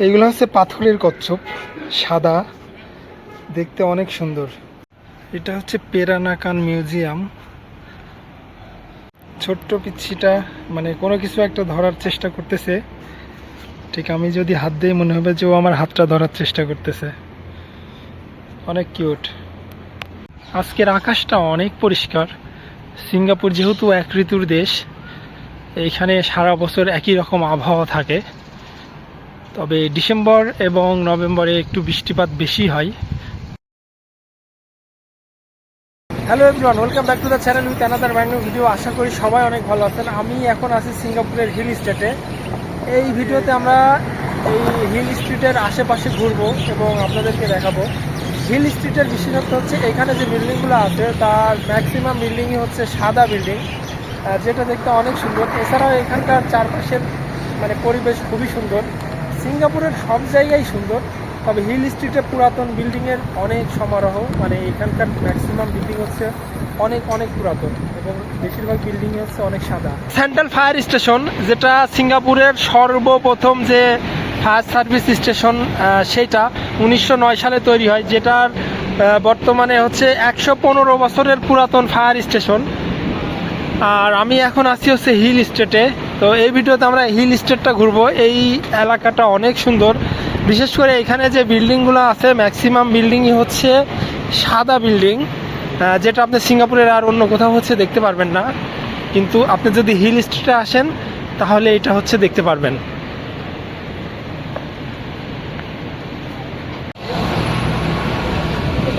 এইগুলো হচ্ছে পাথরের কচ্ছপ, সাদা, দেখতে অনেক সুন্দর। এটা হচ্ছে পেরানাকান মিউজিয়াম। ছোট্ট পিচ্ছিটা মানে কোনো কিছু একটা ধরার চেষ্টা করতেছে, ঠিক আমি যদি হাত দিই মনে হবে যে ও আমার হাতটা ধরার চেষ্টা করতেছে। অনেক কিউট। আজকের আকাশটা অনেক পরিষ্কার। সিঙ্গাপুর যেহেতু এক ঋতুর দেশ, এইখানে সারা বছর একই রকম আবহাওয়া থাকে, তবে ডিসেম্বর এবং নভেম্বরে একটু বৃষ্টিপাত বেশি হয়। Hello everyone, welcome back to the channel with another brand new video. আশা করি সবাই অনেক ভালো আছেন। আমি এখন আছি সিঙ্গাপুরের হিল স্টেটে। এই ভিডিওতে আমরা এই হিল স্ট্রিটের আশেপাশে ঘুরবো এবং আপনাদেরকে দেখাবো। হিল স্ট্রিটের বিশেষত্ব হচ্ছে এখানে যে বিল্ডিংগুলো আছে তার ম্যাক্সিমাম বিল্ডিংই হচ্ছে সাদা বিল্ডিং, যেটা দেখতে অনেক সুন্দর। এছাড়াও এখানকার চারপাশের মানে পরিবেশ খুবই সুন্দর। সিঙ্গাপুরের সব জায়গায় সুন্দর, তবে হিল স্ট্রিটে পুরাতন বিল্ডিংয়ের অনেক সমারোহ। মানে এখানকার ম্যাক্সিমাম বিল্ডিং হচ্ছে অনেক অনেক পুরাতন এবং বেশিরভাগ বিল্ডিংই হচ্ছে অনেক সাদা। সেন্ট্রাল ফায়ার স্টেশন, যেটা সিঙ্গাপুরের সর্বপ্রথম যে ফায়ার সার্ভিস স্টেশন, সেটা 1909 সালে তৈরি হয়, যেটার বর্তমানে হচ্ছে 115 বছরের পুরাতন ফায়ার স্টেশন। আর আমি এখন আছি হচ্ছে হিল স্টেটে। তো এই ভিডিওতে আমরা হিল স্টেটটা ঘুরবো। এই এলাকাটা অনেক সুন্দর, বিশেষ করে এখানে যে বিল্ডিংগুলো আছে ম্যাক্সিমাম বিল্ডিংই হচ্ছে সাদা বিল্ডিং, যেটা আপনি সিঙ্গাপুরের আর অন্য কোথাও হচ্ছে দেখতে পারবেন না। কিন্তু আপনি যদি হিল স্টেটে আসেন তাহলে এটা হচ্ছে দেখতে পারবেন।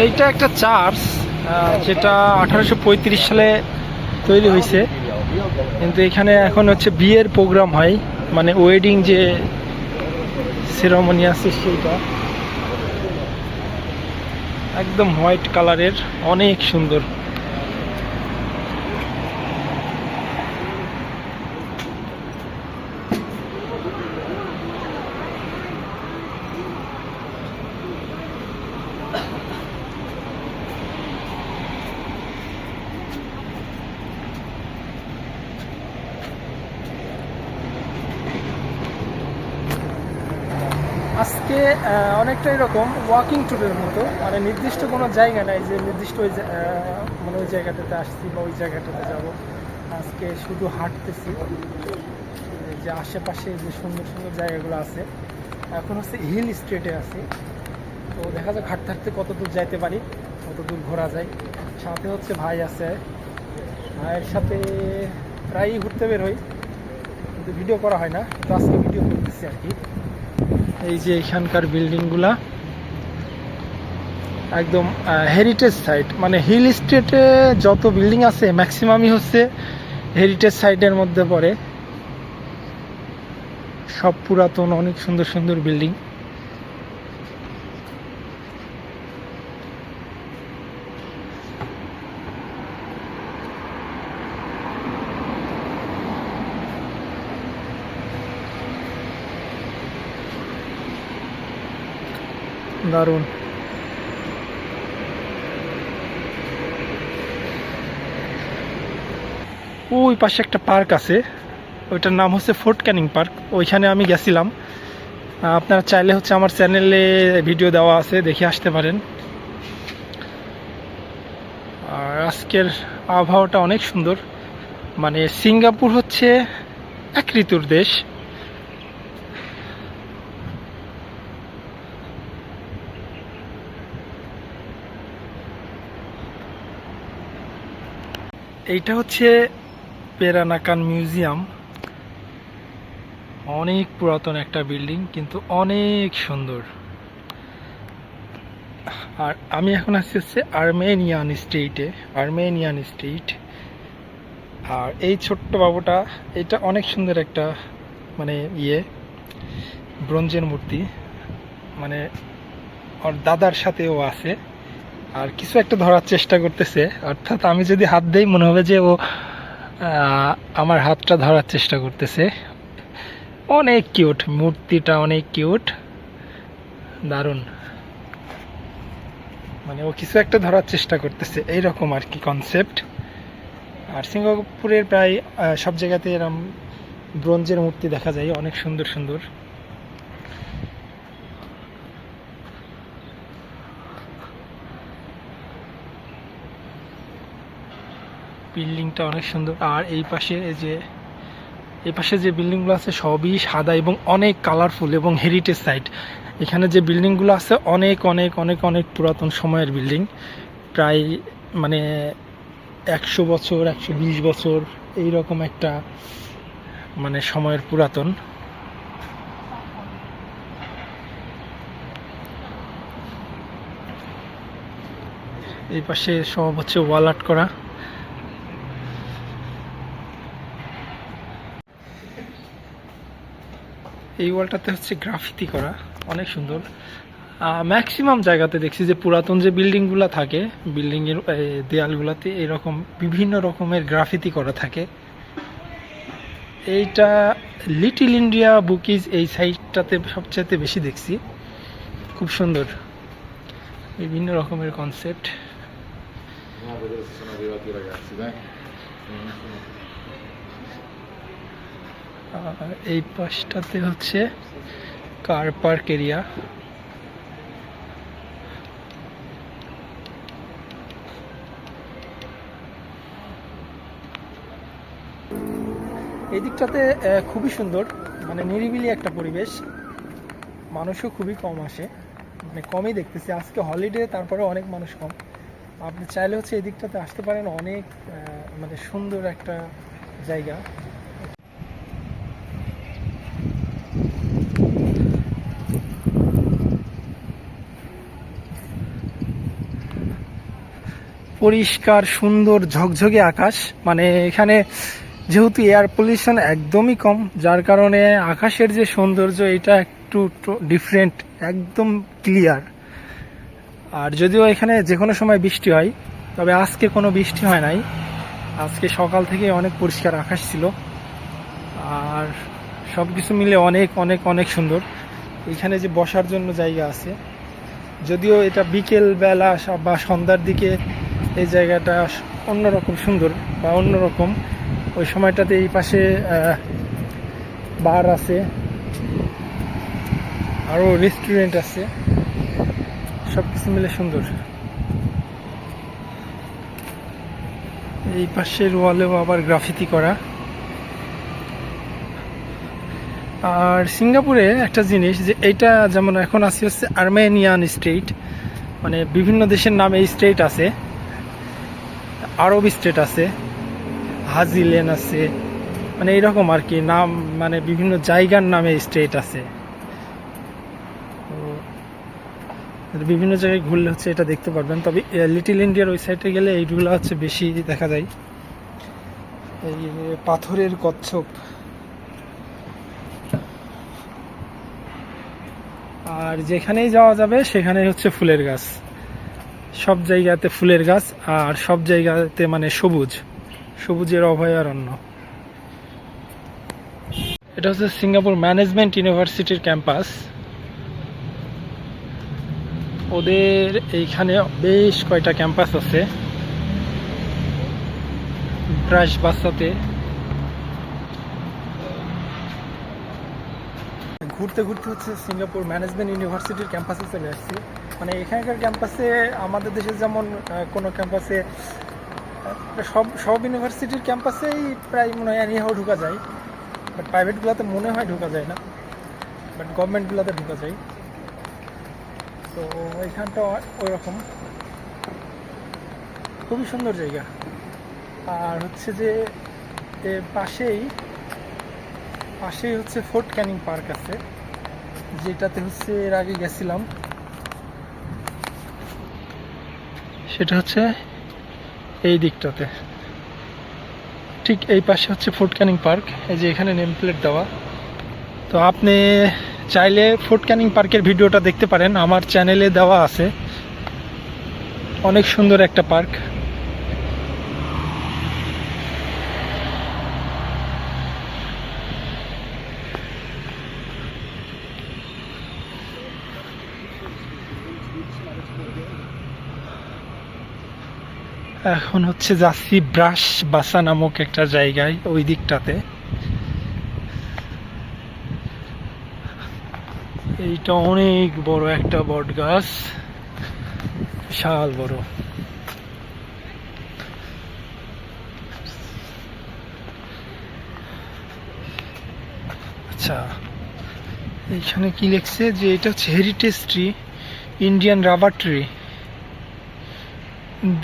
এইটা একটা চার্চ, যেটা 1835 সালে তৈরি হয়েছে, কিন্তু এখানে এখন হচ্ছে বিয়ের প্রোগ্রাম হয়, মানে ওয়েডিং যে সেরেমনি আছে সেইটা। একদম হোয়াইট কালারের, অনেক সুন্দর। আজকে অনেকটা এরকম ওয়াকিং ট্যুরের মতো, মানে নির্দিষ্ট কোনো জায়গা নাই যে নির্দিষ্ট ওই মানে ওই জায়গাটাতে আসছি বা ওই জায়গাটাতে যাব। আজকে শুধু হাঁটতেছি, যে আশেপাশে যে সুন্দর সুন্দর জায়গাগুলো আছে। এখন হচ্ছে হিল স্ট্রিটে আছি, তো দেখা যাক হাঁটতে হাঁটতে কত দূর যাইতে পারি, কত দূর ঘোরা যায়। সাথে হচ্ছে ভাই আছে, ভাইয়ের সাথে প্রায়ই ঘুরতে বের হই, কিন্তু ভিডিও করা হয় না, তো আজকে ভিডিও করতেছি আর কি। এই যে এখানকার বিল্ডিংগুলা একদম হেরিটেজ সাইট, মানে হিল স্টেটে যত বিল্ডিং আছে ম্যাক্সিমামই হচ্ছে হেরিটেজ সাইটের মধ্যে পড়ে। সব পুরাতন, অনেক সুন্দর সুন্দর বিল্ডিং। দারুণ। ওই পাশে একটা পার্ক আছে, ওইটার নাম হচ্ছে ফোর্ট ক্যানিং পার্ক। ওইখানে আমি গেছিলাম। আপনারা চাইলে হচ্ছে আমার চ্যানেলে ভিডিও দেওয়া আছে, দেখে আসতে পারেন। আর আজকের আবহাওয়াটা অনেক সুন্দর। মানে সিঙ্গাপুর হচ্ছে এক ঋতুর দেশ। এইটা হচ্ছে পেরানাকান মিউজিয়াম। অনেক পুরাতন একটা বিল্ডিং, কিন্তু অনেক সুন্দর। আর আমি এখন আছি হচ্ছে আর্মেনিয়ান স্টেট। আর এই ছোট্ট বাবুটা, এটা অনেক সুন্দর একটা মানে ব্রোঞ্জের মূর্তি, মানে ওর দাদার সাথেও আছে। আর কিছু একটা ধরার চেষ্টা করতেছে, অর্থাৎ আমি যদি হাত দেই মনে হবে যে ও আমার হাতটা ধরার চেষ্টা করতেছে। অনেক কিউট মূর্তিটা, অনেক কিউট, দারুণ। মানে ও কিছু একটা ধরার চেষ্টা করতেছে, এইরকম আর কি কনসেপ্ট। আর সিঙ্গাপুরের প্রায় সব জায়গাতে এরকম ব্রোঞ্জের মূর্তি দেখা যায়, অনেক সুন্দর সুন্দর। বিল্ডিংটা অনেক সুন্দর। আর এই পাশে যে বিল্ডিংগুলো আছে সবই সাদা এবং অনেক কালারফুল এবং হেরিটেজ সাইট। এখানে যে বিল্ডিংগুলো আছে অনেক অনেক অনেক অনেক পুরাতন সময়ের বিল্ডিং, প্রায় মানে 100 বছর 120 বছর এইরকম একটা মানে সময়ের পুরাতন। এই পাশে সব হচ্ছে ওয়াল আর্ট করা। এই ওয়ালটাতে হচ্ছে গ্রাফিতি করা, অনেক সুন্দর। ম্যাক্সিমাম জায়গাতে দেখছি যে পুরাতন যে বিল্ডিংগুলো থাকে, বিল্ডিংয়ের দেয়ালগুলোতে এরকম বিভিন্ন রকমের গ্রাফিতি করা থাকে। এইটা লিটল ইন্ডিয়া বুকিজ এই সাইটটাতে সবচেয়ে বেশি দেখছি, খুব সুন্দর বিভিন্ন রকমের কনসেপ্ট। এই পাশটাতে হচ্ছে কার পার্ক এরিয়া। এই দিকটাতে খুবই সুন্দর, মানে নিরিবিলি একটা পরিবেশ, মানুষও খুবই কম আসে, মানে কমই দেখতেছি আজকে হলিডে, তারপরে অনেক মানুষ কম। আপনি চাইলে হচ্ছে এই দিকটাতে আসতে পারেন, অনেক মানে সুন্দর একটা জায়গা। পরিষ্কার সুন্দর ঝকঝকে আকাশ, মানে এখানে যেহেতু এয়ার পলিউশন একদমই কম, যার কারণে আকাশের যে সৌন্দর্য এটা একটু ডিফারেন্ট, একদম ক্লিয়ার। আর যদিও এখানে যে কোনো সময় বৃষ্টি হয়, তবে আজকে কোনো বৃষ্টি হয় নাই, আজকে সকাল থেকে অনেক পরিষ্কার আকাশ ছিল। আর সব কিছু মিলে অনেক অনেক অনেক সুন্দর। এখানে যে বসার জন্য জায়গা আছে, যদিও এটা বিকেল বেলা বা সন্ধ্যার দিকে এই জায়গাটা অন্যরকম সুন্দর বা অন্যরকম। ওই সময়টাতে এই পাশে বার আছে, আরও রেস্টুরেন্ট আছে, সব কিছু মিলে সুন্দর। এই পাশের ওয়ালেও আবার গ্রাফিতি করা। আর সিঙ্গাপুরে একটা জিনিস, যে এইটা যেমন এখন আছে হচ্ছে আর্মেনিয়ান স্টেট, মানে বিভিন্ন দেশের নামে এই স্টেট আছে, আরব স্টেট আছে, হাজিলেন আছে, মানে এইরকম আর কি নাম, মানে বিভিন্ন জায়গার নামে স্টেট আছে। তো বিভিন্ন জায়গায় ঘুরলে হচ্ছে এটা দেখতে পারবেন। তবে লিটল ইন্ডিয়ার ওই সাইডে গেলে এইগুলো হচ্ছে বেশি দেখা যায়। এই পাথরের কচ্ছপ, আর যেখানেই যাওয়া যাবে সেখানে হচ্ছে ফুলের গাছ, সব জায়গাতে ফুলের গাছ, আর সব জায়গাতে মানে সবুজের অভয়ারণ্য। এটা হচ্ছে সিঙ্গাপুর ম্যানেজমেন্ট ইউনিভার্সিটির ক্যাম্পাস। ওদের এইখানে বেশ কয়টা ক্যাম্পাস আছে, ব্রাশ বাসাতে। ঘুরতে ঘুরতে হচ্ছে সিঙ্গাপুর ম্যানেজমেন্ট ইউনিভার্সিটির ক্যাম্পাসে চলে আসছি। মানে এখানকার ক্যাম্পাসে আমাদের দেশে যেমন কোনো ক্যাম্পাসে সব ইউনিভার্সিটির ক্যাম্পাসেই প্রায় মনে হয় এনিহাও ঢোকা যায়, বাট প্রাইভেটগুলোতে মনে হয় ঢোকা যায় না, বাট গভর্নমেন্টগুলোতে ঢোকা যায়। তো এইখানটা ওই রকম খুবই সুন্দর জায়গা। আর হচ্ছে যে এর পাশেই হচ্ছে ফোর্ট ক্যানিং পার্ক আছে, যেটাতে হচ্ছে এর আগে গেছিলাম। সেটা হচ্ছে এই দিকটাতে, ঠিক এই পাশে হচ্ছে ফোর্ট ক্যানিং পার্ক। এই যে এখানে নেম প্লেট দেওয়া। তো আপনি চাইলে ফোর্ট ক্যানিং পার্কের ভিডিওটা দেখতে পারেন, আমার চ্যানেলে দেওয়া আছে। অনেক সুন্দর একটা পার্ক। এখন হচ্ছে যাচ্ছি ব্রাশ বাসা নামক একটা জায়গায়, ওই দিকটাতে। এইটা অনেক বড় একটা বট গাছ, বিশাল বড়। আচ্ছা, এইখানে কি লিখছে যে এটা হচ্ছে heritage tree, Indian rubber tree.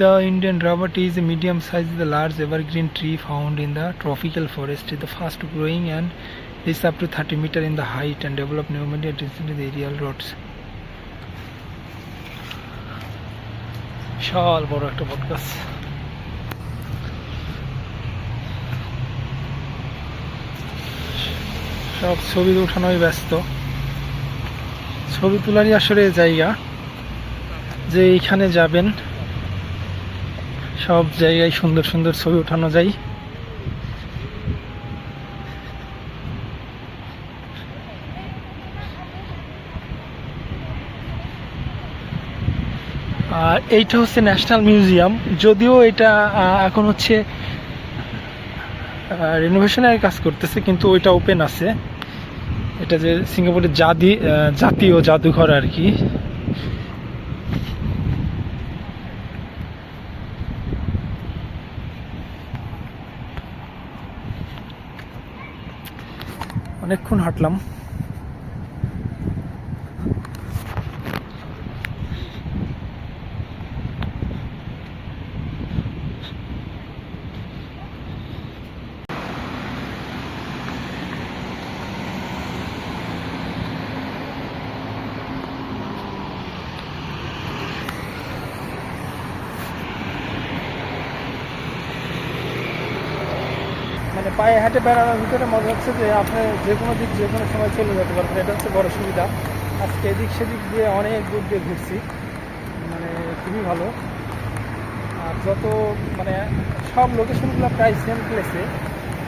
The Indian rubber tree is a medium sized, the large evergreen tree found in the tropical forest. It is the fast growing and is up to 30 meters in the height and develop pneumatic in the aerial roads. বিশাল বড় একটা বটগাছ। সব ছবি উঠানোই ব্যস্ত, ছবি তোলারই আসলে জায়গা, যে এইখানে যাবেন সব জায়গায় সুন্দর সুন্দর ছবি উঠানো যায়। আর এইটা হচ্ছে ন্যাশনাল মিউজিয়াম, যদিও এটা এখন হচ্ছে রিনোভেশনের কাজ করতেছে, কিন্তু ওইটা ওপেন আছে। এটা যে সিঙ্গাপুরের জাতীয় জাদুঘর আর কি। অনেকক্ষণ হাঁটলাম। মানে পায়ে হাঁটে বেড়ানোর ভিতরে মজা হচ্ছে যে আপনি যে কোনো দিক যে কোনো সময় চলে যেতে পারবেন, এটা হচ্ছে বড় সুবিধা। আজকে এদিক সেদিক দিয়ে অনেক দূর দিয়ে ঘুরছি, মানে খুবই ভালো। আর যত মানে সব লোকেশনগুলো প্রায় সেম প্লেসে,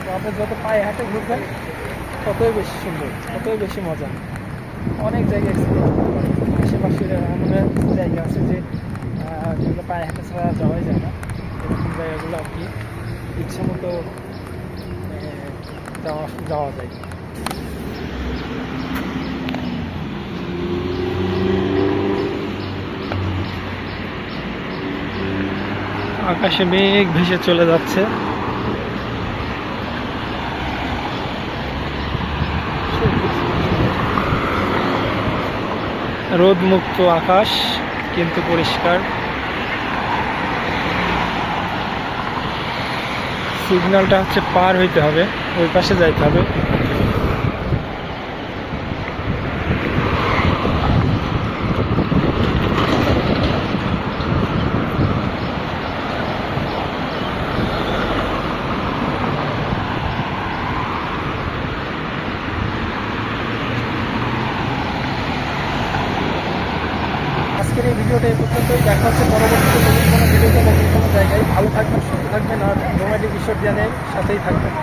তো আপনি যত পায়ে হাঁটে ঘুরবেন ততই বেশি সুন্দর, ততই বেশি মজা। অনেক জায়গায় এক্সপ্লোর করতে পারেন। আশেপাশে এমন জায়গা আছে যে যেগুলো পায়ে হাঁটে ছাড়া যাওয়াই যায় না, এরকম জায়গাগুলো আর কি ইচ্ছে মতো যাওয়া যায়। আকাশে মেঘ ভেসে চলে যাচ্ছে, রোদ মুক্ত আকাশ কিন্তু পরিষ্কার। সিগন্যালটা হচ্ছে পার হইতে হবে, ওই পাশে যাইতে হবে। আজকের এই ভিডিওটা এই পর্যন্তই। দেখা হচ্ছে পরবর্তীতে নতুন কোনো ভিডিওতে, নতুন কোনো জায়গায়। ভালো থাকবেন, সুস্থ থাকবেন, আর নোম্যাডিক ঈশ্বর জ্ঞানের সাথেই থাকবেন।